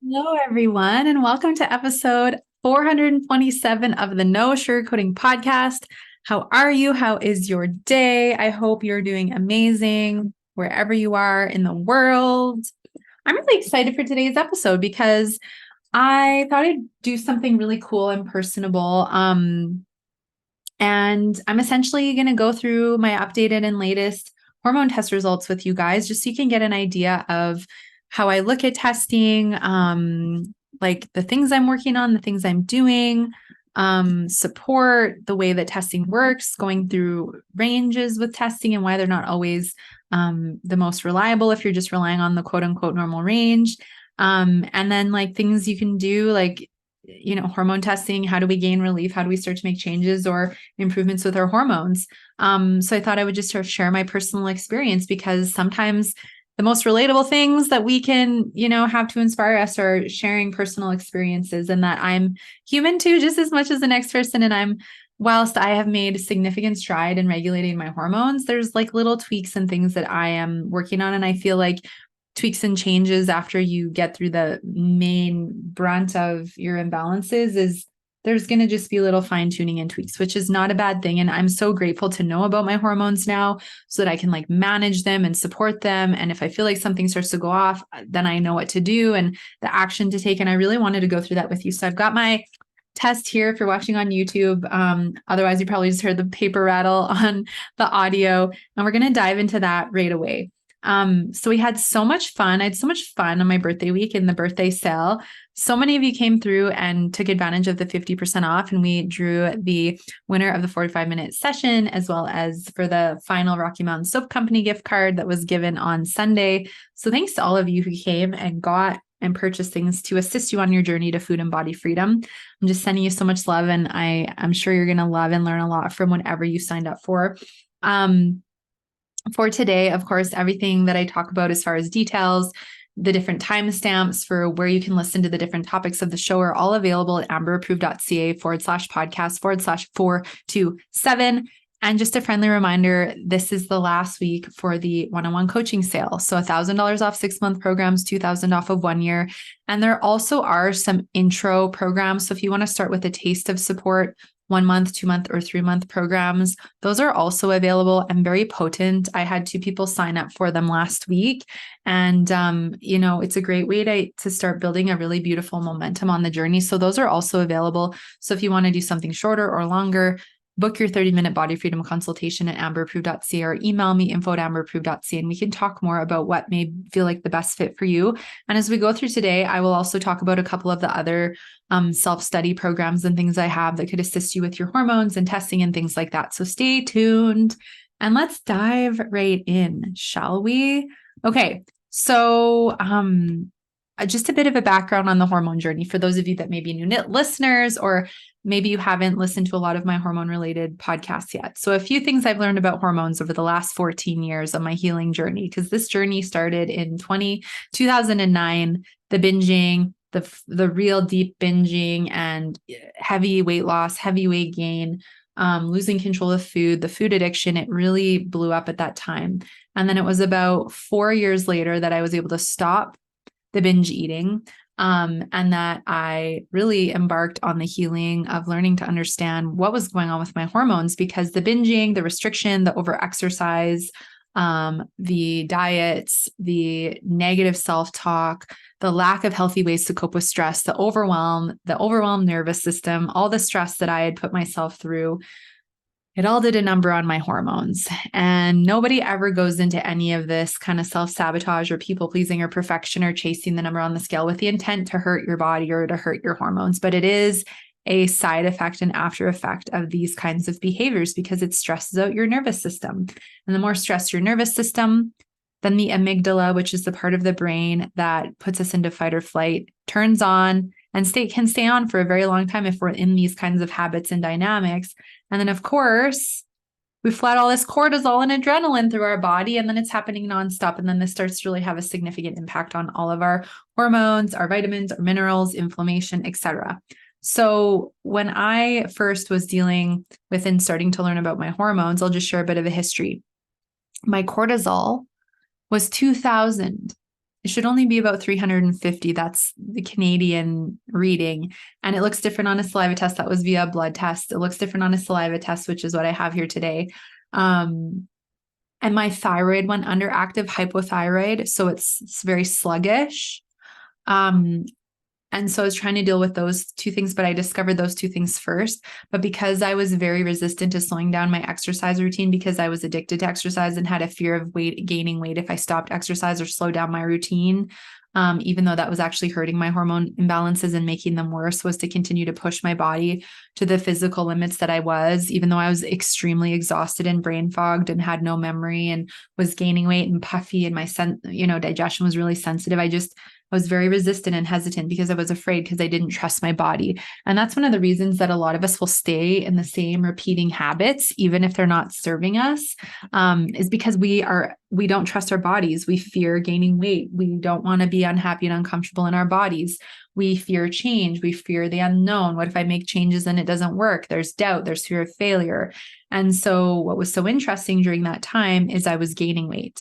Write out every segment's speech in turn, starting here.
Hello, everyone, and welcome to episode 427 of the No Sugarcoating Podcast. How are you? How is your day? I hope you're doing amazing wherever you are in the world. I'm really excited for today's episode because I thought I'd do something really cool and personable. And I'm essentially going to go through my updated and latest hormone test results with you guys, just so you can get an idea of how I look at testing, like the things I'm working on, the things I'm doing, support, the way that testing works, going through ranges with testing and why they're not always the most reliable if you're just relying on the quote unquote normal range. And then like things you can do, like, hormone testing, how do we gain relief? How do we start to make changes or improvements with our hormones? So I thought I would just sort of share my personal experience, because sometimes the most relatable things that we can, have to inspire us are sharing personal experiences, and that I'm human too, just as much as the next person. And whilst I have made significant stride in regulating my hormones, there's like little tweaks and things that I am working on. And I feel like tweaks and changes after you get through the main brunt of your imbalances is there's going to just be little fine tuning and tweaks, which is not a bad thing. And I'm so grateful to know about my hormones now so that I can like manage them and support them. And if I feel like something starts to go off, then I know what to do and the action to take. And I really wanted to go through that with you. So I've got my test here if you're watching on YouTube. Otherwise, you probably just heard the paper rattle on the audio. And we're going to dive into that right away. So we had so much fun. I had so much fun on my birthday week in the birthday sale. So many of you came through and took advantage of the 50% off, and we drew the winner of the 45-minute session, as well as for the final Rocky Mountain Soap Company gift card that was given on Sunday. So thanks to all of you who came and got and purchased things to assist you on your journey to food and body freedom. I'm just sending you so much love, and I'm sure you're going to love and learn a lot from whatever you signed up for. For today, of course, everything that I talk about as far as details, the different timestamps for where you can listen to the different topics of the show are all available at amberapproved.ca/podcast/427. And just a friendly reminder, this is the last week for the one-on-one coaching sale. So $1,000 off 6-month programs, $2,000 off of 1 year. And there also are some intro programs. So if you want to start with a taste of support, 1 month, 2 month, or 3 month programs, those are also available and very potent. I had 2 people sign up for them last week. And, it's a great way to start building a really beautiful momentum on the journey. So those are also available. So if you want to do something shorter or longer, book your 30-minute body freedom consultation at amberapproved.ca or email me info@amberapproved.ca, and we can talk more about what may feel like the best fit for you. And as we go through today, I will also talk about a couple of the other self-study programs and things I have that could assist you with your hormones and testing and things like that. So stay tuned and let's dive right in, shall we? Okay. So, just a bit of a background on the hormone journey for those of you that may be new listeners, or maybe you haven't listened to a lot of my hormone related podcasts yet. So a few things I've learned about hormones over the last 14 years of my healing journey, because this journey started in 2009, the binging, the real deep binging and heavy weight loss, heavy weight gain, losing control of food, the food addiction, it really blew up at that time. And then it was about 4 years later that I was able to stop the binge eating. And that I really embarked on the healing of learning to understand what was going on with my hormones, because the binging, the restriction, the overexercise, the diets, the negative self-talk, the lack of healthy ways to cope with stress, the overwhelmed nervous system, all the stress that I had put myself through, it all did a number on my hormones. And nobody ever goes into any of this kind of self-sabotage or people-pleasing or perfection or chasing the number on the scale with the intent to hurt your body or to hurt your hormones. But it is a side effect and after effect of these kinds of behaviors, because it stresses out your nervous system. And the more stressed your nervous system, then the amygdala, which is the part of the brain that puts us into fight or flight, turns on and can stay on for a very long time if we're in these kinds of habits and dynamics. And then, of course, we flood all this cortisol and adrenaline through our body, and then it's happening nonstop. And then this starts to really have a significant impact on all of our hormones, our vitamins, our minerals, inflammation, etc. So when I first was dealing with and starting to learn about my hormones, I'll just share a bit of a history. My cortisol was 2,000 it should only be about 350. That's the Canadian reading. And it looks different on a saliva test. That was via a blood test. It looks different on a saliva test, which is what I have here today. And my thyroid went under active hypothyroid. So it's very sluggish. And so I was trying to deal with those two things, but I discovered those two things first. But because I was very resistant to slowing down my exercise routine, because I was addicted to exercise and had a fear of gaining weight if I stopped exercise or slowed down my routine, even though that was actually hurting my hormone imbalances and making them worse, was to continue to push my body to the physical limits that I was, even though I was extremely exhausted and brain fogged and had no memory and was gaining weight and puffy, and my digestion was really sensitive. I was very resistant and hesitant because I was afraid, because I didn't trust my body. And that's one of the reasons that a lot of us will stay in the same repeating habits, even if they're not serving us, is because we don't trust our bodies. We fear gaining weight. We don't want to be unhappy and uncomfortable in our bodies. We fear change. We fear the unknown. What if I make changes and it doesn't work? There's doubt. There's fear of failure. And so what was so interesting during that time is I was gaining weight.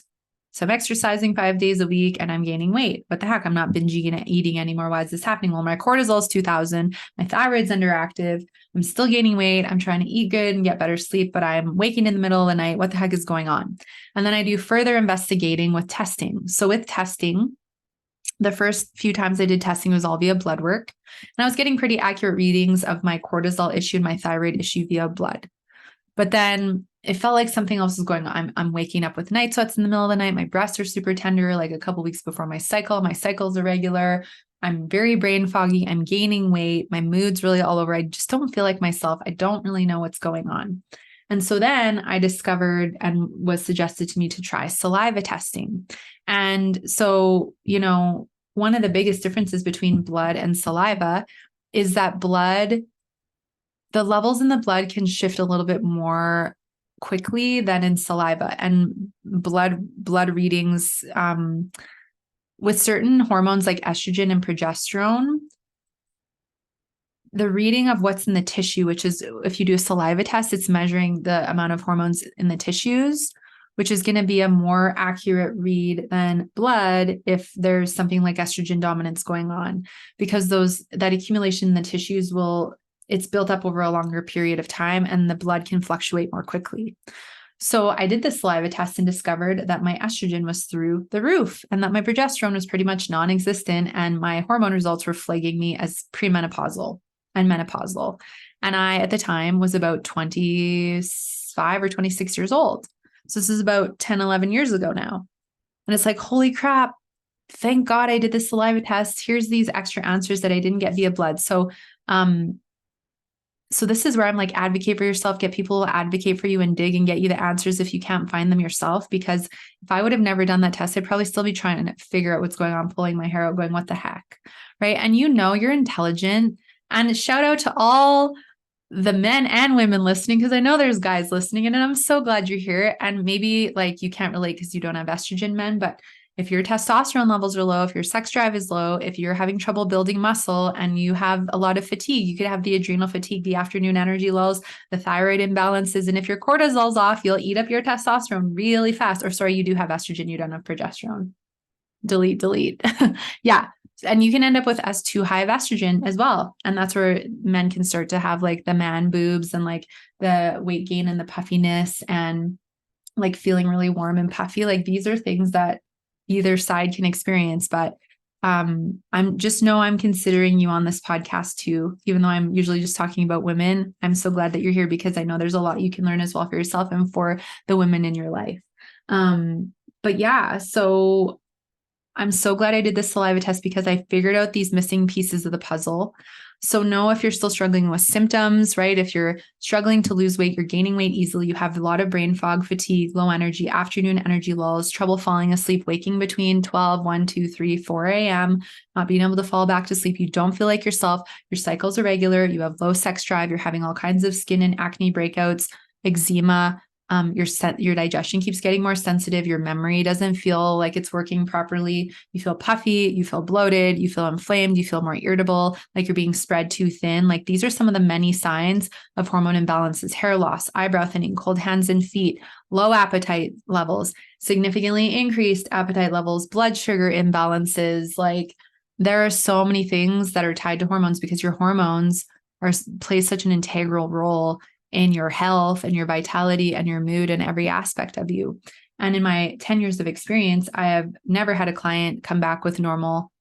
So I'm exercising 5 days a week and I'm gaining weight. What the heck? I'm not binging and eating anymore. Why is this happening? Well, my cortisol is 2000. My thyroid's underactive. I'm still gaining weight. I'm trying to eat good and get better sleep, but I'm waking in the middle of the night. What the heck is going on? And then I do further investigating with testing. So with testing, the first few times I did testing was all via blood work. And I was getting pretty accurate readings of my cortisol issue and my thyroid issue via blood. But then it felt like something else was going on. I'm waking up with night sweats in the middle of the night. My breasts are super tender, like a couple weeks before my cycle. My cycle's irregular. I'm very brain foggy. I'm gaining weight. My mood's really all over. I just don't feel like myself. I don't really know what's going on. And so then I discovered and was suggested to me to try saliva testing. And so, one of the biggest differences between blood and saliva is that the levels in the blood can shift a little bit more quickly than in saliva. And blood readings with certain hormones like estrogen and progesterone, the reading of what's in the tissue, which is, if you do a saliva test, it's measuring the amount of hormones in the tissues, which is going to be a more accurate read than blood if there's something like estrogen dominance going on, because that accumulation in the tissues it's built up over a longer period of time and the blood can fluctuate more quickly. So I did the saliva test and discovered that my estrogen was through the roof and that my progesterone was pretty much non-existent, and my hormone results were flagging me as premenopausal and menopausal. And I, at the time, was about 25 or 26 years old. So this is about 10, 11 years ago now. And it's like, holy crap, thank God I did the saliva test. Here's these extra answers that I didn't get via blood. So this is where I'm like, advocate for yourself, get people to advocate for you and dig and get you the answers if you can't find them yourself. Because if I would have never done that test, I'd probably still be trying to figure out what's going on, pulling my hair out, going, what the heck? Right. And you're intelligent. And shout out to all the men and women listening, because I know there's guys listening, and I'm so glad you're here. And maybe like you can't relate because you don't have estrogen, men, but if your testosterone levels are low, if your sex drive is low, if you're having trouble building muscle and you have a lot of fatigue, you could have the adrenal fatigue, the afternoon energy lulls, the thyroid imbalances. And if your cortisol's off, you'll eat up your testosterone really fast. Or sorry, you do have estrogen, you don't have progesterone. Delete. Yeah. And you can end up with too high of estrogen as well. And that's where men can start to have like the man boobs and like the weight gain and the puffiness and like feeling really warm and puffy. Like these are things that either side can experience, but I'm considering you on this podcast too, even though I'm usually just talking about women. I'm so glad that you're here because I know there's a lot you can learn as well for yourself and for the women in your life. But yeah, so I'm so glad I did this saliva test because I figured out these missing pieces of the puzzle. So know if you're still struggling with symptoms, right? If you're struggling to lose weight, you're gaining weight easily, you have a lot of brain fog, fatigue, low energy, afternoon energy lulls, trouble falling asleep, waking between 12, 1, 2, 3, 4 a.m., not being able to fall back to sleep. You don't feel like yourself. Your cycle's irregular. You have low sex drive. You're having all kinds of skin and acne breakouts, eczema, Your digestion keeps getting more sensitive. Your memory doesn't feel like it's working properly. You feel puffy, you feel bloated, you feel inflamed, you feel more irritable, like you're being spread too thin. Like these are some of the many signs of hormone imbalances: hair loss, eyebrow thinning, cold hands and feet, low appetite levels, significantly increased appetite levels, blood sugar imbalances. Like there are so many things that are tied to hormones, because your hormones play such an integral role in your health and your vitality and your mood and every aspect of you. And in my 10 years of experience, I have never had a client come back with normal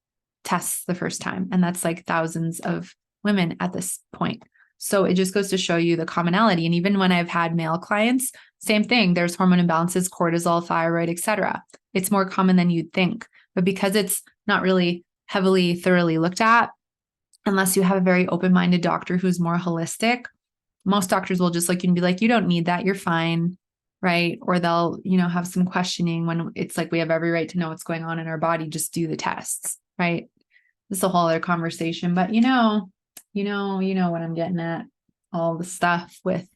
tests the first time. And that's like thousands of women at this point. So it just goes to show you the commonality. And even when I've had male clients, same thing, there's hormone imbalances, cortisol, thyroid, etc. It's more common than you'd think. But because it's not really heavily, thoroughly looked at, unless you have a very open-minded doctor who's more holistic, most doctors will just look at you and be like, you don't need that, you're fine, right? Or they'll, have some questioning when it's like, we have every right to know what's going on in our body, just do the tests, right? This is a whole other conversation, but you know what I'm getting at. All the stuff with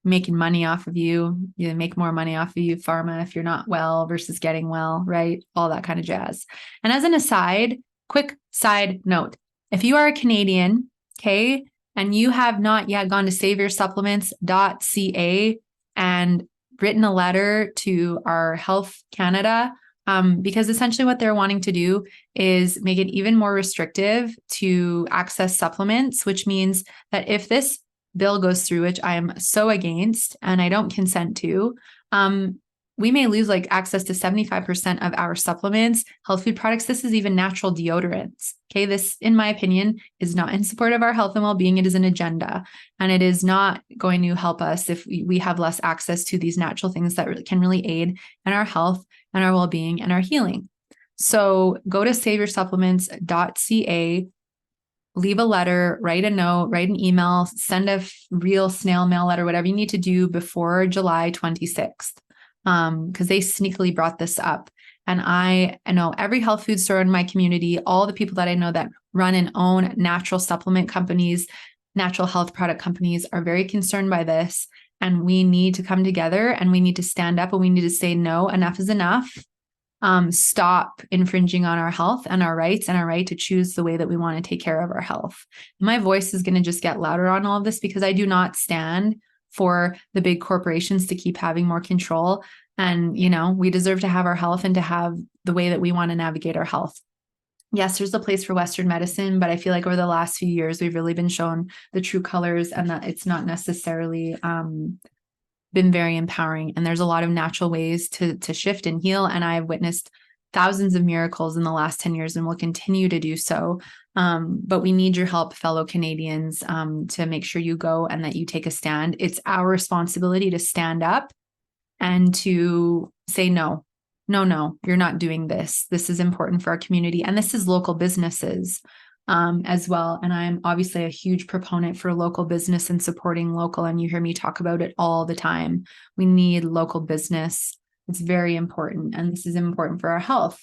making money off of you make more money off of you, pharma, if you're not well versus getting well, right? All that kind of jazz. And as an aside, quick side note, if you are a Canadian, okay, and you have not yet gone to saveyoursupplements.ca and written a letter to our Health Canada, because essentially what they're wanting to do is make it even more restrictive to access supplements, which means that if this bill goes through, which I am so against and I don't consent to, we may lose like access to 75% of our supplements, health food products. This is even natural deodorants. Okay. This, in my opinion, is not in support of our health and well-being. It is an agenda, and it is not going to help us if we have less access to these natural things that can really aid in our health and our well-being and our healing. So go to saveyoursupplements.ca, leave a letter, write a note, write an email, send a real snail mail letter, whatever you need to do before July 26th. Because they sneakily brought this up. And I know every health food store in my community, all the people that I know that run and own natural supplement companies, natural health product companies, are very concerned by this. And we need to come together and we need to stand up and we need to say, no, enough is enough. Stop infringing on our health and our rights and our right to choose the way that we want to take care of our health. My voice is going to just get louder on all of this, because I do not stand for the big corporations to keep having more control. And, we deserve to have our health and to have the way that we want to navigate our health. Yes, there's a place for Western medicine, but I feel like over the last few years, we've really been shown the true colors, and that it's not necessarily been very empowering. And there's a lot of natural ways to shift and heal. And I've witnessed thousands of miracles in the last 10 years and will continue to do so. But we need your help, fellow Canadians, to make sure you go and that you take a stand. It's our responsibility to stand up and to say, no, you're not doing this. This is important for our community. And this is local businesses as well. And I'm obviously a huge proponent for local business and supporting local. And you hear me talk about it all the time. We need local business. It's very important. And this is important for our health.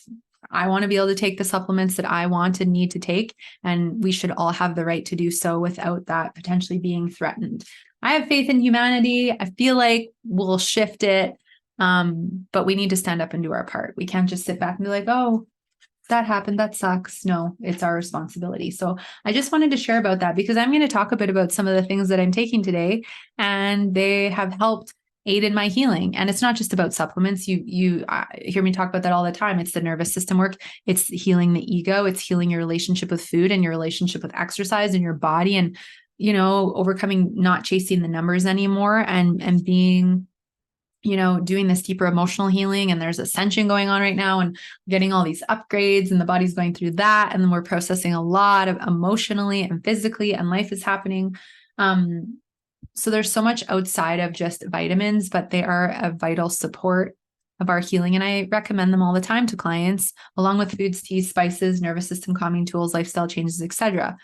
I want to be able to take the supplements that I want and need to take, and we should all have the right to do so without that potentially being threatened. I have faith in humanity. I feel like we'll shift it, but we need to stand up and do our part. We can't just sit back and be like, oh, that happened, that sucks. No, it's our responsibility. So I just wanted to share about that, because I'm going to talk a bit about some of the things that I'm taking today, and they have helped aid in my healing. And it's not just about supplements. You hear me talk about that all the time. It's the nervous system work. It's healing the ego. It's healing your relationship with food and your relationship with exercise and your body, and, overcoming not chasing the numbers anymore, and being, doing this deeper emotional healing. And there's ascension going on right now, and getting all these upgrades, and the body's going through that. And then we're processing a lot of emotionally and physically, and life is happening. So there's so much outside of just vitamins, but they are a vital support of our healing. And I recommend them all the time to clients, along with foods, teas, spices, nervous system calming tools, lifestyle changes, etc.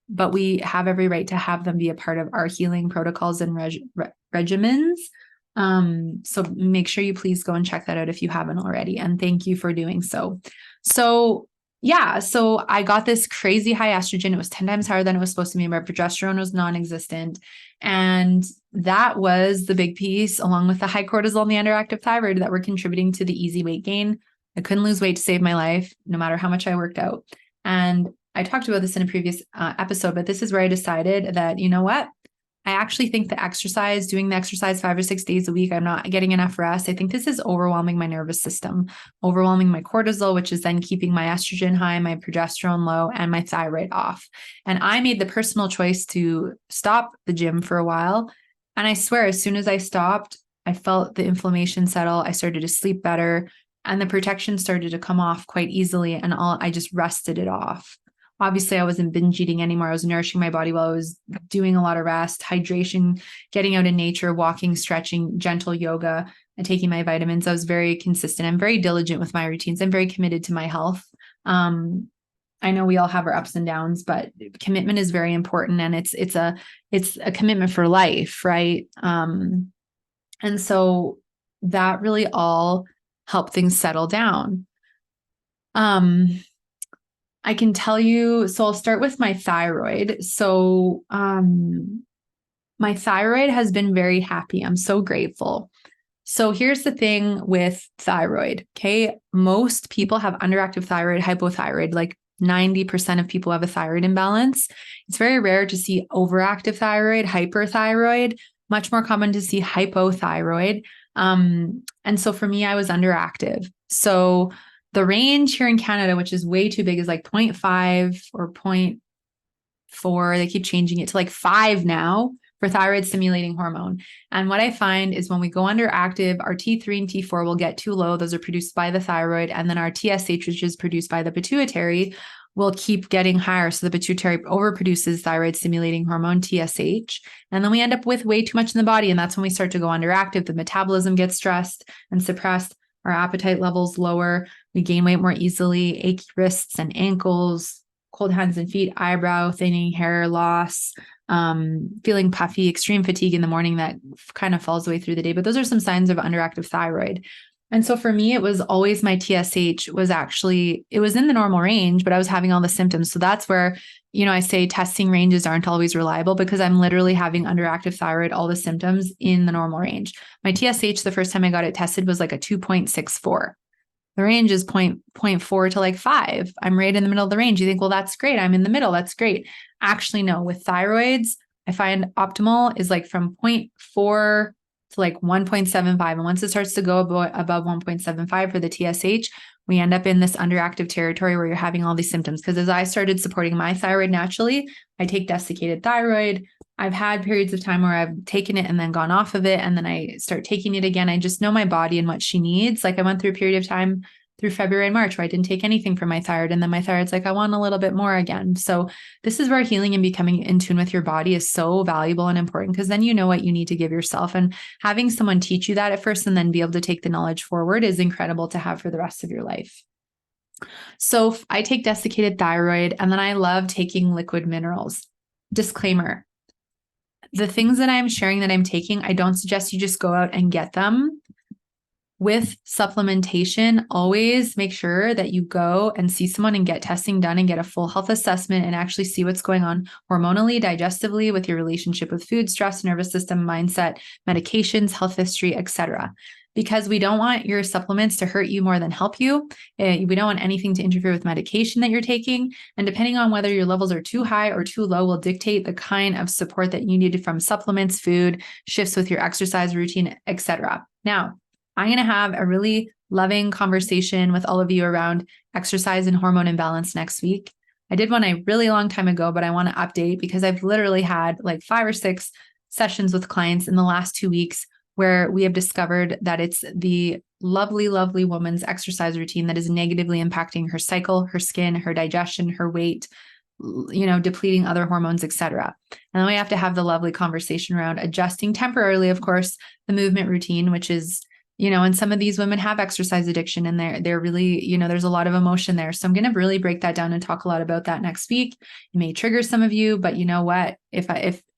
But we have every right to have them be a part of our healing protocols and regimens. So make sure you please go and check that out if you haven't already. And thank you for doing so. So Yeah. So I got this crazy high estrogen. It was 10 times higher than it was supposed to be. My progesterone was non-existent. And that was the big piece, along with the high cortisol and the underactive thyroid, that were contributing to the easy weight gain. I couldn't lose weight to save my life, no matter how much I worked out. And I talked about this in a previous episode, but this is where I decided that, you know what? I actually think doing the exercise 5 or 6 days a week, I'm not getting enough rest. I think this is overwhelming my nervous system, overwhelming my cortisol, which is then keeping my estrogen high, my progesterone low, and my thyroid off. And I made the personal choice to stop the gym for a while. And I swear, as soon as I stopped, I felt the inflammation settle. I started to sleep better, and the protection started to come off quite easily. And I just rested it off. Obviously, I wasn't binge eating anymore. I was nourishing my body while I was doing a lot of rest, hydration, getting out in nature, walking, stretching, gentle yoga, and taking my vitamins. I was very consistent. I'm very diligent with my routines. I'm very committed to my health. I know we all have our ups and downs, but commitment is very important, and it's a commitment for life, right? And so that really all helped things settle down. I can tell you, so I'll start with my thyroid. So, my thyroid has been very happy. I'm so grateful. So here's the thing with thyroid. Okay. Most people have underactive thyroid, hypothyroid, like 90% of people have a thyroid imbalance. It's very rare to see overactive thyroid, hyperthyroid, much more common to see hypothyroid. And so for me, I was underactive. So the range here in Canada, which is way too big, is like 0.5 or 0.4. They keep changing it to like 5 now for thyroid stimulating hormone. And what I find is when we go underactive, our T3 and T4 will get too low. Those are produced by the thyroid. And then our TSH, which is produced by the pituitary, will keep getting higher. So the pituitary overproduces thyroid stimulating hormone, TSH. And then we end up with way too much in the body. And that's when we start to go underactive. The metabolism gets stressed and suppressed. Our appetite levels lower. We gain weight more easily, achy wrists and ankles, cold hands and feet, eyebrow thinning, hair loss, feeling puffy, extreme fatigue in the morning that kind of falls away through the day. But those are some signs of underactive thyroid. And so for me, it was always my TSH it was in the normal range, but I was having all the symptoms. So that's where, I say testing ranges aren't always reliable, because I'm literally having underactive thyroid, all the symptoms in the normal range. My TSH, the first time I got it tested, was like a 2.64. The range is 0.4 to like 5. I'm right in the middle of the range. You think, well, that's great. I'm in the middle. That's great. Actually, no, with thyroids, I find optimal is like from 0.4 to like 1.75. And once it starts to go above 1.75 for the TSH, we end up in this underactive territory where you're having all these symptoms. Because as I started supporting my thyroid naturally, I take desiccated thyroid. I've had periods of time where I've taken it and then gone off of it, and then I start taking it again. I just know my body and what she needs. Like I went through a period of time through February and March where I didn't take anything for my thyroid. And then my thyroid's like, I want a little bit more again. So this is where healing and becoming in tune with your body is so valuable and important, because then you know what you need to give yourself. And having someone teach you that at first and then be able to take the knowledge forward is incredible to have for the rest of your life. So I take desiccated thyroid, and then I love taking liquid minerals. Disclaimer. The things that I'm sharing that I'm taking, I don't suggest you just go out and get them. With supplementation, always make sure that you go and see someone and get testing done and get a full health assessment and actually see what's going on hormonally, digestively, with your relationship with food, stress, nervous system, mindset, medications, health history, etc. Because we don't want your supplements to hurt you more than help you. We don't want anything to interfere with medication that you're taking. And depending on whether your levels are too high or too low will dictate the kind of support that you need from supplements, food, shifts with your exercise routine, etc. Now, I'm going to have a really loving conversation with all of you around exercise and hormone imbalance next week. I did one a really long time ago, but I want to update because I've literally had like 5 or 6 sessions with clients in the last 2 weeks where we have discovered that it's the lovely, lovely woman's exercise routine that is negatively impacting her cycle, her skin, her digestion, her weight, depleting other hormones, etc. And then we have to have the lovely conversation around adjusting temporarily, of course, the movement routine, which is, and some of these women have exercise addiction, and they're really, there's a lot of emotion there. So I'm going to really break that down and talk a lot about that next week. It may trigger some of you, but you know what? If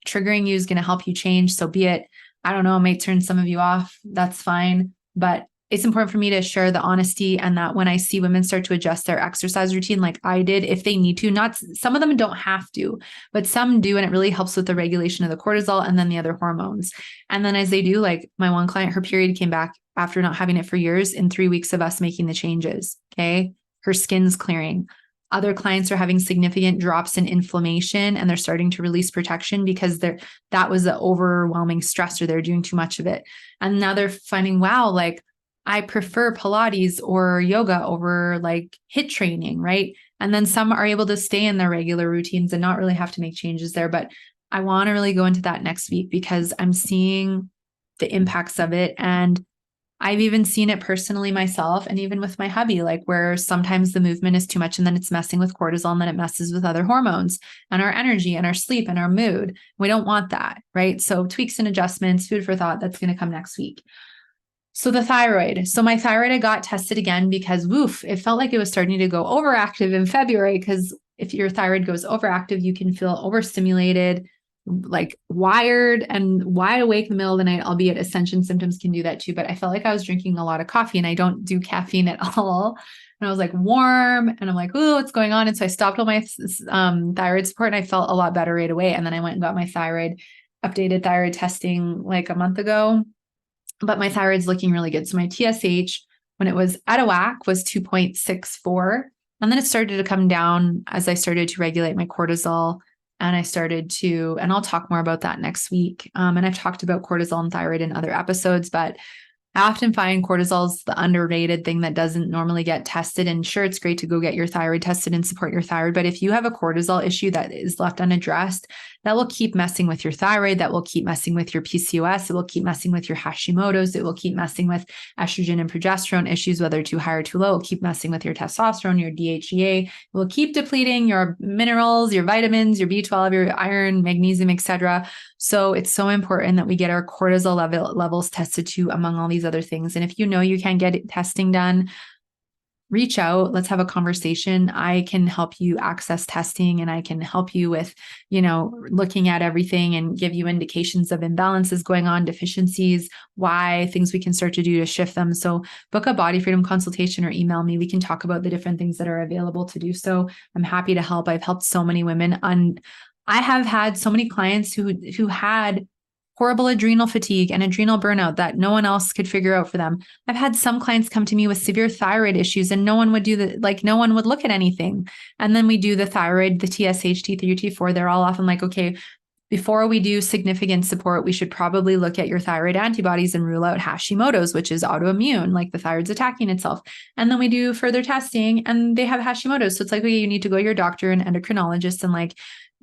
triggering you is going to help you change, so be it. I don't know, it may turn some of you off. That's fine. But it's important for me to share the honesty, and that when I see women start to adjust their exercise routine, like I did, if they need to, not some of them don't have to, but some do. And it really helps with the regulation of the cortisol and then the other hormones. And then as they do, like my one client, her period came back after not having it for years in 3 weeks of us making the changes. Okay. Her skin's clearing. Other clients are having significant drops in inflammation, and they're starting to release protection because that was the overwhelming stressor. They're doing too much of it. And now they're finding, wow, like I prefer Pilates or yoga over like HIIT training, right? And then some are able to stay in their regular routines and not really have to make changes there. But I want to really go into that next week because I'm seeing the impacts of it. And I've even seen it personally myself, and even with my hubby, like where sometimes the movement is too much and then it's messing with cortisol, and then it messes with other hormones and our energy and our sleep and our mood. We don't want that, right? So tweaks and adjustments, food for thought, that's going to come next week. So the thyroid. So my thyroid, I got tested again because it felt like it was starting to go overactive in February, because if your thyroid goes overactive, you can feel overstimulated, like wired and wide awake in the middle of the night, albeit ascension symptoms can do that too. But I felt like I was drinking a lot of coffee, and I don't do caffeine at all. And I was like warm, and I'm like, oh, what's going on? And so I stopped all my thyroid support, and I felt a lot better right away. And then I went and got my updated thyroid testing like a month ago, but my thyroid's looking really good. So my TSH, when it was out of whack, was 2.64. And then it started to come down as I started to regulate my cortisol. And and I'll talk more about that next week. And I've talked about cortisol and thyroid in other episodes, but I often find cortisol is the underrated thing that doesn't normally get tested. And sure, it's great to go get your thyroid tested and support your thyroid. But if you have a cortisol issue that is left unaddressed, that will keep messing with your thyroid. That will keep messing with your PCOS. It will keep messing with your Hashimoto's. It will keep messing with estrogen and progesterone issues, whether too high or too low. It will keep messing with your testosterone, your DHEA. It will keep depleting your minerals, your vitamins, your B12, your iron, magnesium, etc. So it's so important that we get our cortisol levels tested too, among all these other things. And if you know you can't get testing done, reach out. Let's have a conversation. I can help you access testing, and I can help you with, looking at everything and give you indications of imbalances going on, deficiencies, why, things we can start to do to shift them. So book a body freedom consultation or email me. We can talk about the different things that are available to do so. I'm happy to help. I've helped so many women I have had so many clients who had horrible adrenal fatigue and adrenal burnout that no one else could figure out for them. I've had some clients come to me with severe thyroid issues, and no one would no one would look at anything. And then we do the thyroid, the TSH, T3, T4. They're all often like, okay, before we do significant support, we should probably look at your thyroid antibodies and rule out Hashimoto's, which is autoimmune, like the thyroid's attacking itself. And then we do further testing, and they have Hashimoto's. So it's like, okay, you need to go to your doctor and endocrinologist and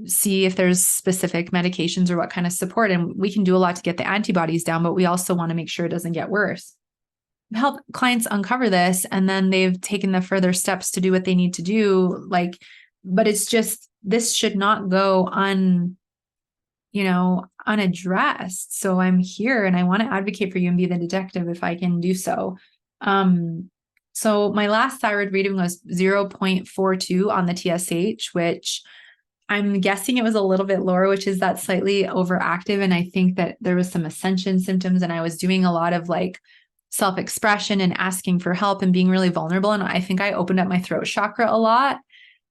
see if there's specific medications or what kind of support. And we can do a lot to get the antibodies down, but we also want to make sure it doesn't get worse. Help clients uncover this, and then they've taken the further steps to do what they need to do. But it's just, this should not go unaddressed. So I'm here, and I want to advocate for you and be the detective if I can do so. So my last thyroid reading was 0.42 on the TSH, which I'm guessing it was a little bit lower, which is that slightly overactive. And I think that there was some ascension symptoms, and I was doing a lot of self-expression and asking for help and being really vulnerable. And I think I opened up my throat chakra a lot.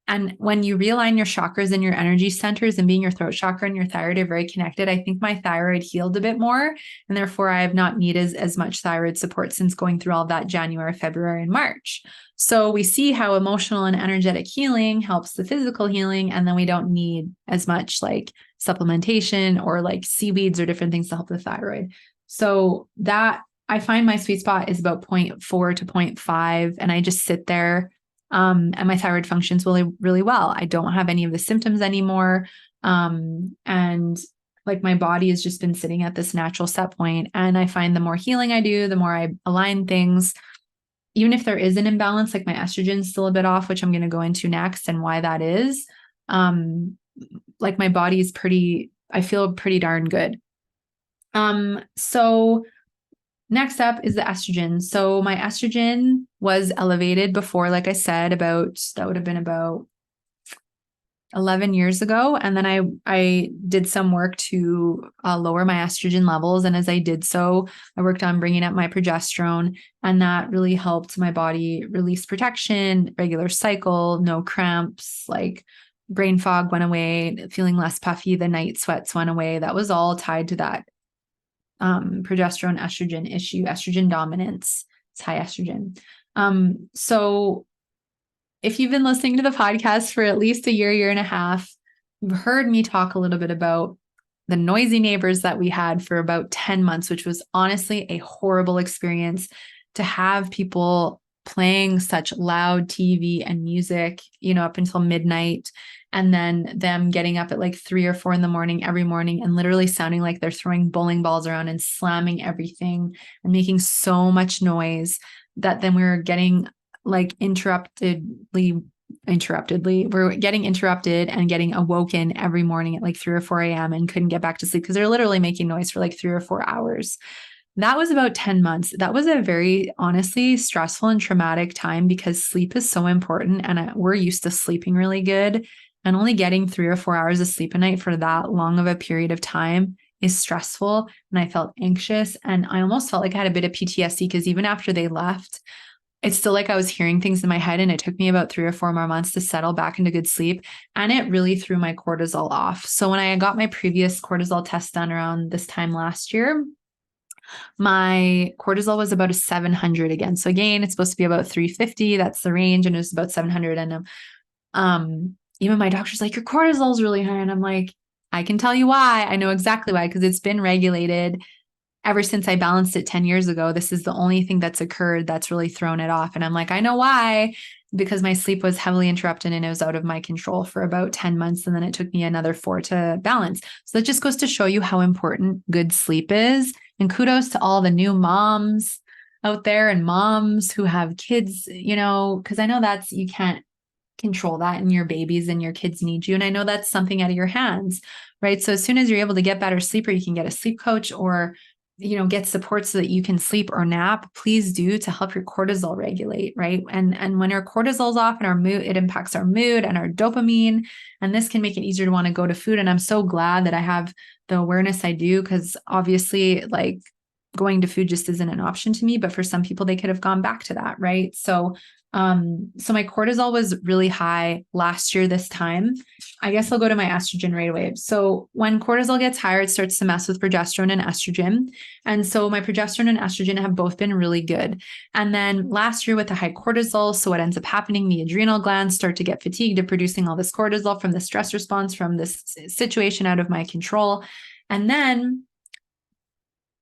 And when you realign your chakras and your energy centers, and being your throat chakra and your thyroid are very connected, I think my thyroid healed a bit more. And therefore I have not needed as much thyroid support since going through all that January, February, and March. So we see how emotional and energetic healing helps the physical healing. And then we don't need as much supplementation or seaweeds or different things to help the thyroid. So that, I find my sweet spot is about 0.4 to 0.5. And I just sit there. And my thyroid functions really, really well. I don't have any of the symptoms anymore. And my body has just been sitting at this natural set point. And I find the more healing I do, the more I align things, even if there is an imbalance, my estrogen's still a bit off, which I'm going to go into next and why that is. My body is I feel pretty darn good. So next up is the estrogen. So my estrogen was elevated before, like I said, that would have been about 11 years ago. And then I did some work to lower my estrogen levels. And as I did so, I worked on bringing up my progesterone, and that really helped my body release protection, regular cycle, no cramps, like brain fog went away, feeling less puffy, the night sweats went away. That was all tied to that progesterone estrogen issue, estrogen dominance. It's high estrogen. So if you've been listening to the podcast for at least a year and a half, you've heard me talk a little bit about the noisy neighbors that we had for about 10 months, which was honestly a horrible experience to have people playing such loud TV and music, up until midnight, and then them getting up at like 3 or 4 in the morning every morning and literally sounding like they're throwing bowling balls around and slamming everything and making so much noise that then we were getting like we're getting interrupted and getting awoken every morning at like 3 or 4 a.m. and couldn't get back to sleep because they're literally making noise for like 3 or 4 hours. That was about 10 months. That was a very honestly stressful and traumatic time because sleep is so important, and we're used to sleeping really good, and only getting 3 or 4 hours of sleep a night for that long of a period of time is stressful. And I felt anxious, and I almost felt like I had a bit of PTSD because even after they left, it's still like I was hearing things in my head, and it took me about 3 or 4 more months to settle back into good sleep. And it really threw my cortisol off. So when I got my previous cortisol test done around this time last year, my cortisol was about a 700 again. So again, it's supposed to be about 350. That's the range. And it was about 700. And even my doctor's like, your cortisol is really high. And I'm like, I can tell you why. I know exactly why, because it's been regulated ever since I balanced it 10 years ago. This is the only thing that's occurred that's really thrown it off. And I'm like, I know why, because my sleep was heavily interrupted and it was out of my control for about 10 months. And then it took me another 4 to balance. So that just goes to show you how important good sleep is. And kudos to all the new moms out there and moms who have kids, because I know you can't control that, and your babies and your kids need you. And I know that's something out of your hands, right? So as soon as you're able to get better sleep, or you can get a sleep coach, or get support so that you can sleep or nap, please do, to help your cortisol regulate, right? And when our cortisol's off and our mood, it impacts our mood and our dopamine, and this can make it easier to want to go to food. And I'm so glad that I have the awareness I do, because obviously like going to food just isn't an option to me, but for some people, they could have gone back to that, right? So my cortisol was really high last year this time. I guess I'll go to my estrogen right away. So when cortisol gets higher, it starts to mess with progesterone and estrogen. And so my progesterone and estrogen have both been really good. And then last year with the high cortisol, so what ends up happening, the adrenal glands start to get fatigued of producing all this cortisol from the stress response from this situation out of my control. And then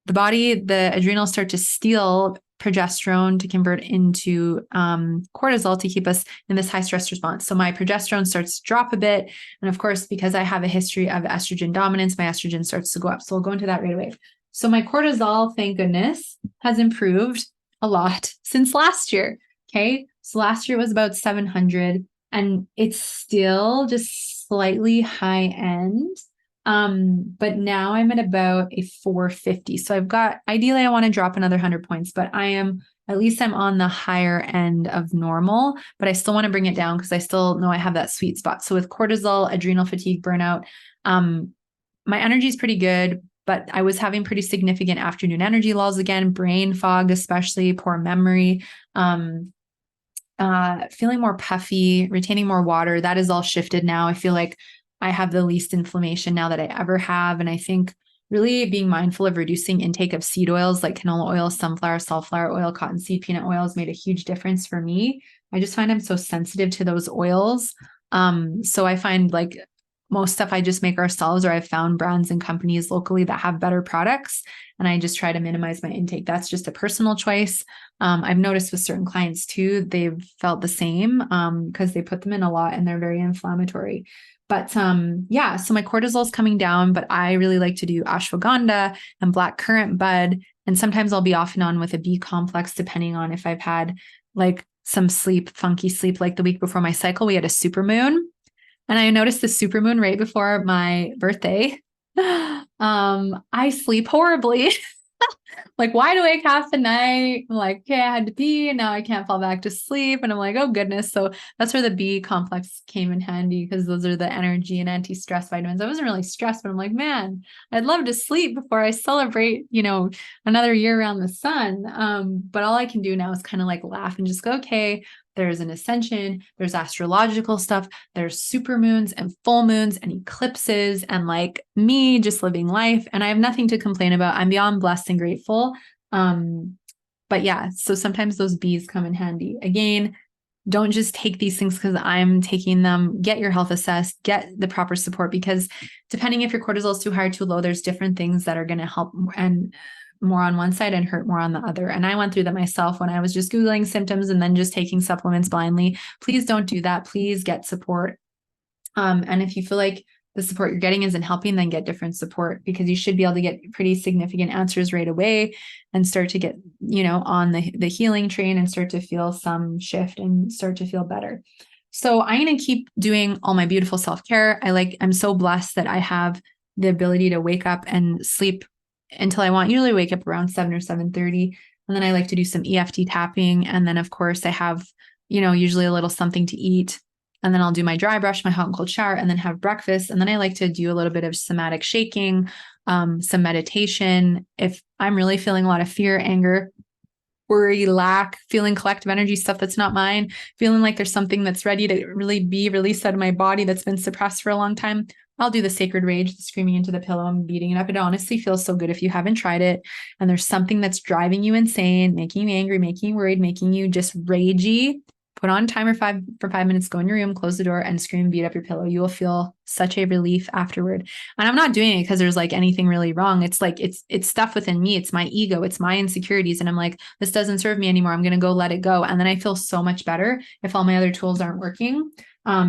the adrenals start to steal progesterone to convert into cortisol to keep us in this high stress response. So my progesterone starts to drop a bit. And of course, because I have a history of estrogen dominance, my estrogen starts to go up. So we'll go into that right away. So my cortisol, thank goodness, has improved a lot since last year. Okay. So last year was about 700, and it's still just slightly high end. But now I'm at about a 450. So ideally I want to drop another 100 points, but I'm on the higher end of normal, but I still want to bring it down because I still know I have that sweet spot. So with cortisol, adrenal fatigue, burnout, my energy is pretty good, but I was having pretty significant afternoon energy lulls again, brain fog, especially poor memory, feeling more puffy, retaining more water. That is all shifted now. I feel like I have the least inflammation now that I ever have. And I think really being mindful of reducing intake of seed oils like canola oil, sunflower, safflower oil, cottonseed, peanut oil has made a huge difference for me. I just find I'm so sensitive to those oils. So I find like most stuff I just make ourselves, or I've found brands and companies locally that have better products, and I just try to minimize my intake. That's just a personal choice. I've noticed with certain clients too, they've felt the same because they put them in a lot and they're very inflammatory. But so my cortisol is coming down, but I really like to do ashwagandha and black currant bud. And sometimes I'll be off and on with a B complex, depending on if I've had like some funky sleep. Like the week before my cycle, we had a supermoon, and I noticed the supermoon right before my birthday. I sleep horribly. like wide awake half the night. I'm like, okay, I had to pee and now I can't fall back to sleep. And I'm like, oh goodness. So that's where the B complex came in handy, because those are the energy and anti-stress vitamins. I wasn't really stressed, but I'm like, man, I'd love to sleep before I celebrate, another year around the sun. But all I can do now is kind of like laugh and just go, okay, there's an ascension, there's astrological stuff, there's super moons and full moons and eclipses, and like me just living life. And I have nothing to complain about. I'm beyond blessed and grateful. But yeah, so sometimes those B's come in handy. Again, don't just take these things because I'm taking them. Get your health assessed, get the proper support, because depending if your cortisol is too high or too low, there's different things that are going to help and more on one side and hurt more on the other. And I went through that myself when I was just Googling symptoms and then just taking supplements blindly. Please don't do that. Please get support. And if you feel like the support you're getting isn't helping, then get different support, because you should be able to get pretty significant answers right away and start to get, on the healing train and start to feel some shift and start to feel better. So I'm going to keep doing all my beautiful self-care. I'm so blessed that I have the ability to wake up and sleep until I want. Usually wake up around 7 or 7:30. And then I like to do some EFT tapping. And then of course I have, usually a little something to eat. And then I'll do my dry brush, my hot and cold shower, and then have breakfast. And then I like to do a little bit of somatic shaking, some meditation. If I'm really feeling a lot of fear, anger, worry, lack, feeling collective energy, stuff that's not mine, feeling like there's something that's ready to really be released out of my body that's been suppressed for a long time, I'll do the sacred rage, the screaming into the pillow and beating it up. It honestly feels so good if you haven't tried it. And there's something that's driving you insane, making you angry, making you worried, making you just ragey. Put on a timer for 5 minutes, go in your room, close the door, and scream and beat up your pillow. You will feel such a relief afterward. And I'm not doing it because there's like anything really wrong. It's like, it's stuff within me. It's my ego. It's my insecurities. And I'm like, this doesn't serve me anymore. I'm going to go let it go. And then I feel so much better if all my other tools aren't working.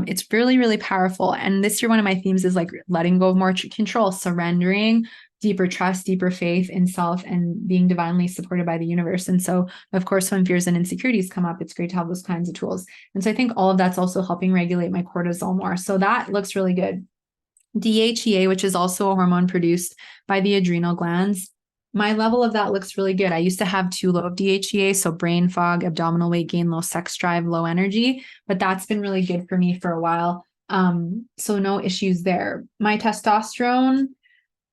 It's really, really powerful. And this year, one of my themes is like letting go of more control, surrendering, deeper trust, deeper faith in self, and being divinely supported by the universe. And so, of course, when fears and insecurities come up, it's great to have those kinds of tools. And so I think all of that's also helping regulate my cortisol more. So that looks really good. DHEA, which is also a hormone produced by the adrenal glands, my level of that looks really good. I used to have too low of DHEA, so brain fog, abdominal weight gain, low sex drive, low energy, but that's been really good for me for a while. So no issues there. My testosterone,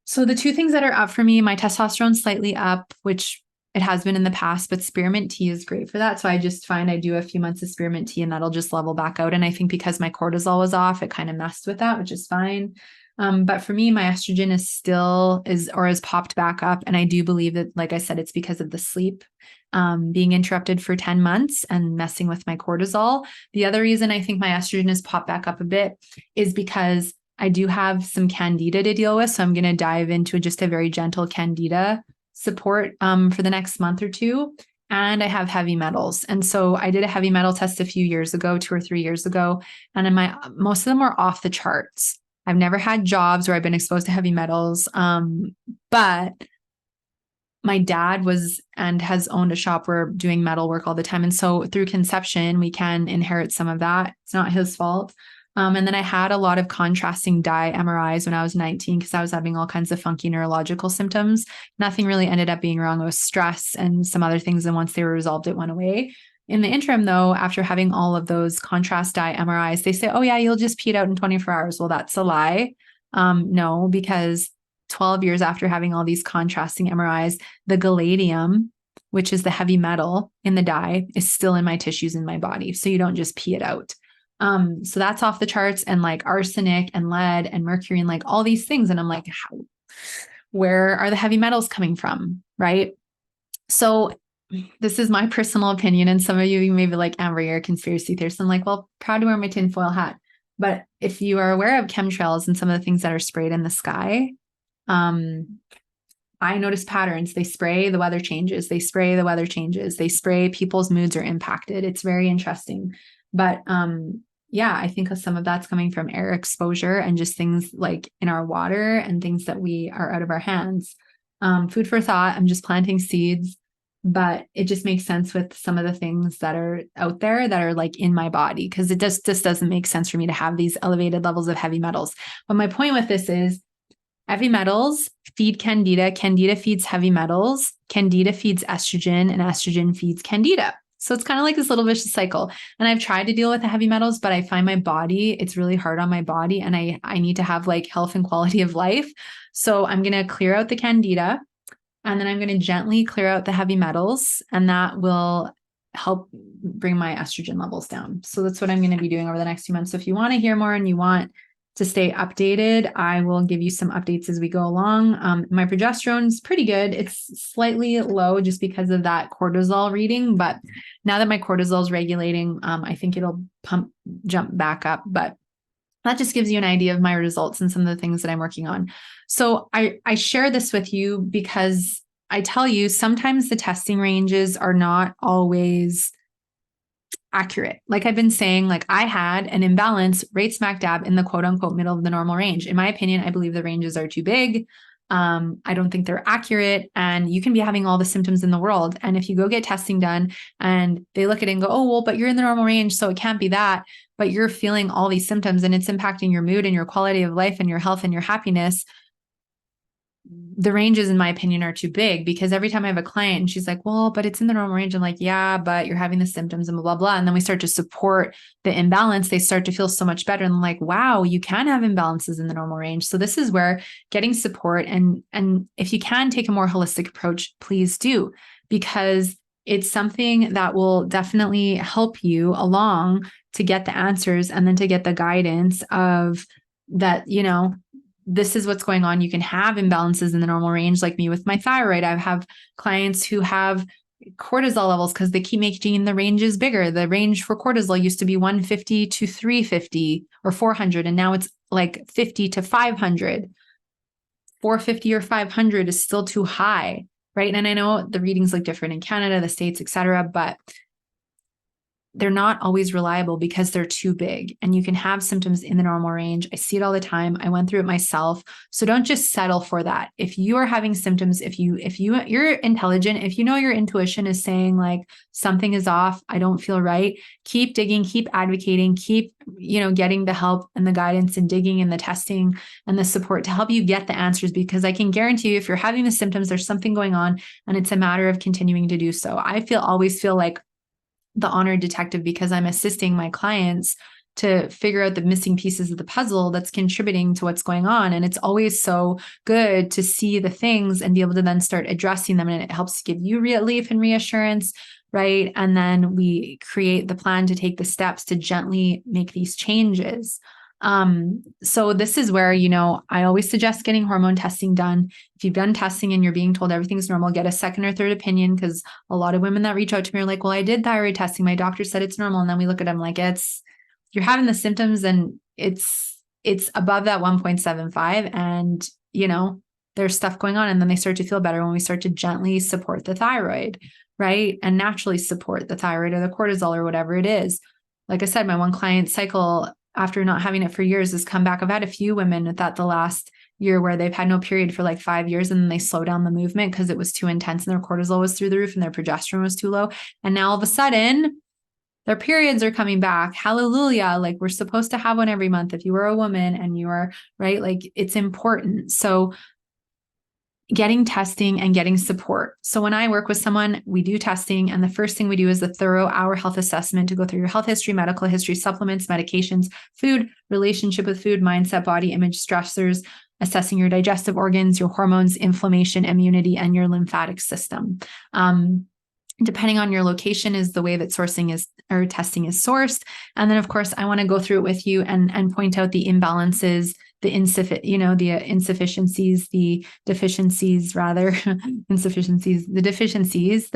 so the two things that are up for me, my testosterone's slightly up, which it has been in the past, but spearmint tea is great for that. So I just find I do a few months of spearmint tea and that'll just level back out. And I think because my cortisol was off, it kind of messed with that, which is fine. But for me, my estrogen has popped back up. And I do believe that, like I said, it's because of the sleep being interrupted for 10 months and messing with my cortisol. The other reason I think my estrogen has popped back up a bit is because I do have some candida to deal with. So I'm going to dive into just a very gentle candida support for the next month or two. And I have heavy metals. And so I did a heavy metal test a few years ago, 2 or 3 years ago. And most of them were off the charts. I've never had jobs where I've been exposed to heavy metals. But my dad has owned a shop where doing metal work all the time. And so through conception, we can inherit some of that. It's not his fault. And then I had a lot of contrasting dye MRIs when I was 19 because I was having all kinds of funky neurological symptoms. Nothing really ended up being wrong. It was stress and some other things. And once they were resolved, it went away. In the interim, though, after having all of those contrast dye MRIs, they say, oh, yeah, you'll just pee it out in 24 hours. Well, that's a lie. No, because 12 years after having all these contrasting MRIs, the palladium, which is the heavy metal in the dye, is still in my tissues in my body. So you don't just pee it out. So that's off the charts, and like arsenic and lead and mercury and like all these things. And I'm like, where are the heavy metals coming from? Right. So this is my personal opinion. And some of you may be like, Amber, you're a conspiracy theorist. I'm like, well, proud to wear my tinfoil hat. But if you are aware of chemtrails and some of the things that are sprayed in the sky, I notice patterns. They spray, the weather changes. They spray, the weather changes. They spray, people's moods are impacted. It's very interesting. But yeah, I think some of that's coming from air exposure and just things like in our water and things that we are out of our hands. Food for thought. I'm just planting seeds, but it just makes sense with some of the things that are out there that are like in my body, because it just doesn't make sense for me to have these elevated levels of heavy metals. But my point with this is Heavy metals feed candida. Candida feeds heavy metals. Candida feeds estrogen, and estrogen feeds candida. So it's kind of like this little vicious cycle. And I've tried to deal with the heavy metals, but I find my body, it's really hard on my body, and I need to have like health and quality of life. So I'm going to clear out the candida, and then I'm going to gently clear out the heavy metals, and that will help bring my estrogen levels down. So that's what I'm going to be doing over the next few months. So if you want to hear more and you want to stay updated, I will give you some updates as we go along. My progesterone is pretty good. It's slightly low just because of that cortisol reading. But now that my cortisol is regulating, I think it'll jump back up. But that just gives you an idea of my results and some of the things that I'm working on. So I share this with you because I tell you, sometimes the testing ranges are not always accurate. Like I've been saying, like I had an imbalance right smack dab in the quote unquote middle of the normal range. In my opinion, I believe the ranges are too big. I don't think they're accurate, and you can be having all the symptoms in the world. And if you go get testing done and they look at it and go, oh, well, but you're in the normal range, so it can't be that, but you're feeling all these symptoms and it's impacting your mood and your quality of life and your health and your happiness, the ranges, in my opinion, are too big. Because every time I have a client and she's like, well, but it's in the normal range. I'm like, yeah, but you're having the symptoms and blah, blah, blah. And then we start to support the imbalance. They start to feel so much better. And I'm like, wow, you can have imbalances in the normal range. So this is where getting support, and if you can take a more holistic approach, please do, because it's something that will definitely help you along to get the answers and then to get the guidance of that, this is what's going on. You can have imbalances in the normal range, like me with my thyroid. I have clients who have cortisol levels because they keep making the ranges bigger. The range for cortisol used to be 150 to 350 or 400, and now it's like 50 to 500. 450 or 500 is still too high, right? And I know the readings look different in Canada, the States, et cetera, but they're not always reliable because they're too big, and you can have symptoms in the normal range. I see it all the time. I went through it myself. So don't just settle for that. If you are having symptoms, if you're intelligent, if you know your intuition is saying like something is off, I don't feel right, keep digging, keep advocating, keep, getting the help and the guidance and digging and the testing and the support to help you get the answers, because I can guarantee you, if you're having the symptoms, there's something going on, and it's a matter of continuing to do so. I always feel like the honored detective because I'm assisting my clients to figure out the missing pieces of the puzzle that's contributing to what's going on. And it's always so good to see the things and be able to then start addressing them. And it helps give you relief and reassurance, right? And then we create the plan to take the steps to gently make these changes. So this is where, I always suggest getting hormone testing done. If you've done testing and you're being told everything's normal, get a second or third opinion, because a lot of women that reach out to me are like, well, I did thyroid testing. My doctor said it's normal. And then we look at them like, you're having the symptoms and it's above that 1.75, and, there's stuff going on. And then they start to feel better when we start to gently support the thyroid, right? And naturally support the thyroid or the cortisol or whatever it is. Like I said, my one client cycle, after not having it for years, has come back. I've had a few women with that the last year where they've had no period for like 5 years, and then they slow down the movement because it was too intense and their cortisol was through the roof and their progesterone was too low. And now all of a sudden their periods are coming back. Hallelujah. Like we're supposed to have one every month if you are a woman and you are, right? Like it's important. So getting testing and getting support. So when I work with someone, we do testing, and the first thing we do is a thorough hour health assessment to go through your health history, medical history, supplements, medications, food, relationship with food, mindset, body image, stressors, assessing your digestive organs, your hormones, inflammation, immunity, and your lymphatic system. Depending on your location is the way that testing is sourced. And then of course, I want to go through it with you and point out the imbalances, the insufficiencies, the deficiencies that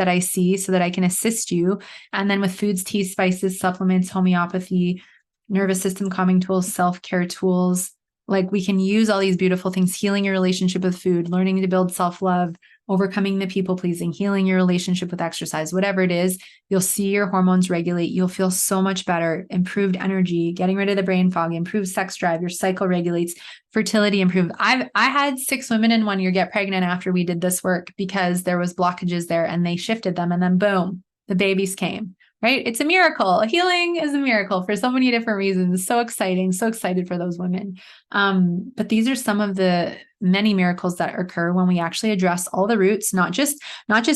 I see, so that I can assist you. And then with foods, teas, spices, supplements, homeopathy, nervous system calming tools, self-care tools, like we can use all these beautiful things, healing your relationship with food, learning to build self-love, overcoming the people pleasing, healing your relationship with exercise, whatever it is, you'll see your hormones regulate. You'll feel so much better, improved energy, getting rid of the brain fog, improved sex drive, your cycle regulates, fertility improved. I had 6 women in 1 year get pregnant after we did this work because there was blockages there and they shifted them, and then boom, the babies came, right? It's a miracle. Healing is a miracle for so many different reasons. So exciting. So excited for those women. But these are some of the many miracles that occur when we actually address all the roots, not just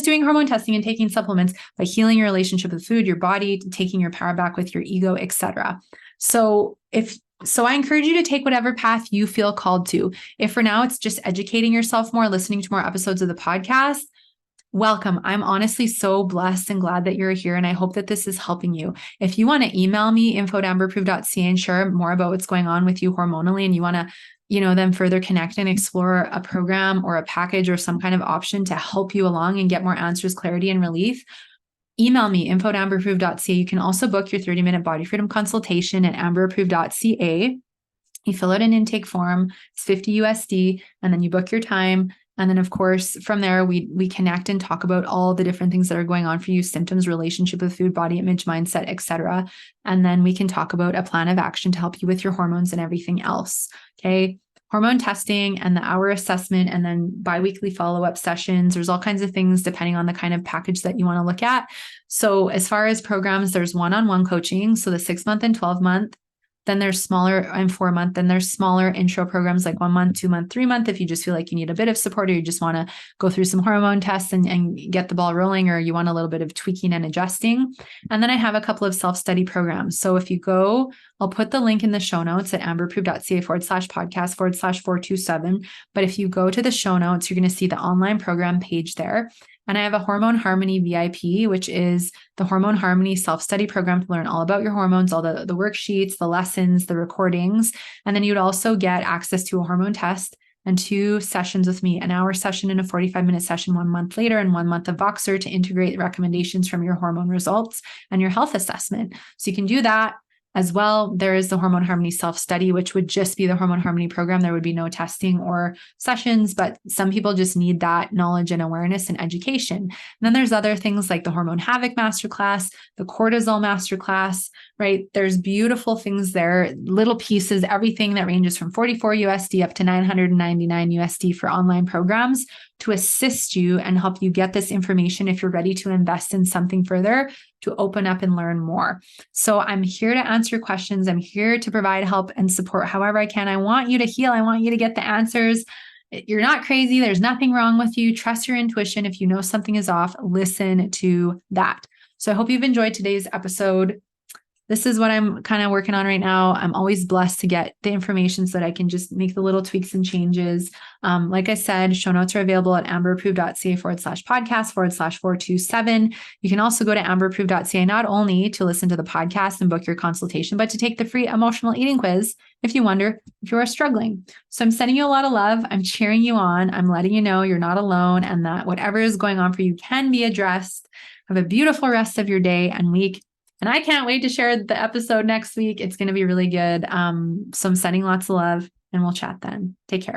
doing hormone testing and taking supplements, but healing your relationship with food, your body, taking your power back with your ego, etc. So I encourage you to take whatever path you feel called to. If for now it's just educating yourself more, listening to more episodes of the podcast, welcome. I'm honestly so blessed and glad that you're here. And I hope that this is helping you. If you want to email me, info@amberproof.ca, and share more about what's going on with you hormonally, and you want to, then further connect and explore a program or a package or some kind of option to help you along and get more answers, clarity, and relief, email me, info@amberproof.ca. You can also book your 30-minute body freedom consultation at amberproof.ca. You fill out an intake form, it's $50 USD, and then you book your time. And then, of course, from there, we connect and talk about all the different things that are going on for you, symptoms, relationship with food, body image, mindset, etc. And then we can talk about a plan of action to help you with your hormones and everything else. Okay. Hormone testing and the hour assessment, and then biweekly follow-up sessions. There's all kinds of things depending on the kind of package that you want to look at. So as far as programs, there's one-on-one coaching. So the 6-month and 12-month. Then there's smaller and 4-month. Then there's smaller intro programs like 1 month, 2 month, 3 month. If you just feel like you need a bit of support, or you just want to go through some hormone tests and get the ball rolling, or you want a little bit of tweaking and adjusting. And then I have a couple of self-study programs. So if you go, I'll put the link in the show notes at amberproof.ca/podcast/427. But if you go to the show notes, you're going to see the online program page there. And I have a Hormone Harmony VIP, which is the Hormone Harmony self-study program to learn all about your hormones, all the worksheets, the lessons, the recordings. And then you'd also get access to a hormone test and 2 sessions with me, an hour session and a 45-minute session 1 month later, and 1 month of Voxer to integrate recommendations from your hormone results and your health assessment. So you can do that. As well, there is the Hormone Harmony self-study, which would just be the Hormone Harmony program. There would be no testing or sessions, but some people just need that knowledge and awareness and education. And then there's other things like the Hormone Havoc Masterclass, the Cortisol Masterclass, right? There's beautiful things there, little pieces, everything that ranges from $44 USD up to $999 USD for online programs to assist you and help you get this information if you're ready to invest in something further, to open up and learn more. So I'm here to answer questions. I'm here to provide help and support however I can. I want you to heal. I want you to get the answers. You're not crazy. There's nothing wrong with you. Trust your intuition. If you know something is off, listen to that. So I hope you've enjoyed today's episode. This is what I'm kind of working on right now. I'm always blessed to get the information so that I can just make the little tweaks and changes. Like I said, show notes are available at amberproof.ca/podcast/427. You can also go to amberproof.ca not only to listen to the podcast and book your consultation, but to take the free emotional eating quiz if you wonder if you are struggling. So I'm sending you a lot of love. I'm cheering you on. I'm letting you know you're not alone and that whatever is going on for you can be addressed. Have a beautiful rest of your day and week. And I can't wait to share the episode next week. It's going to be really good. So I'm sending lots of love, and we'll chat then. Take care.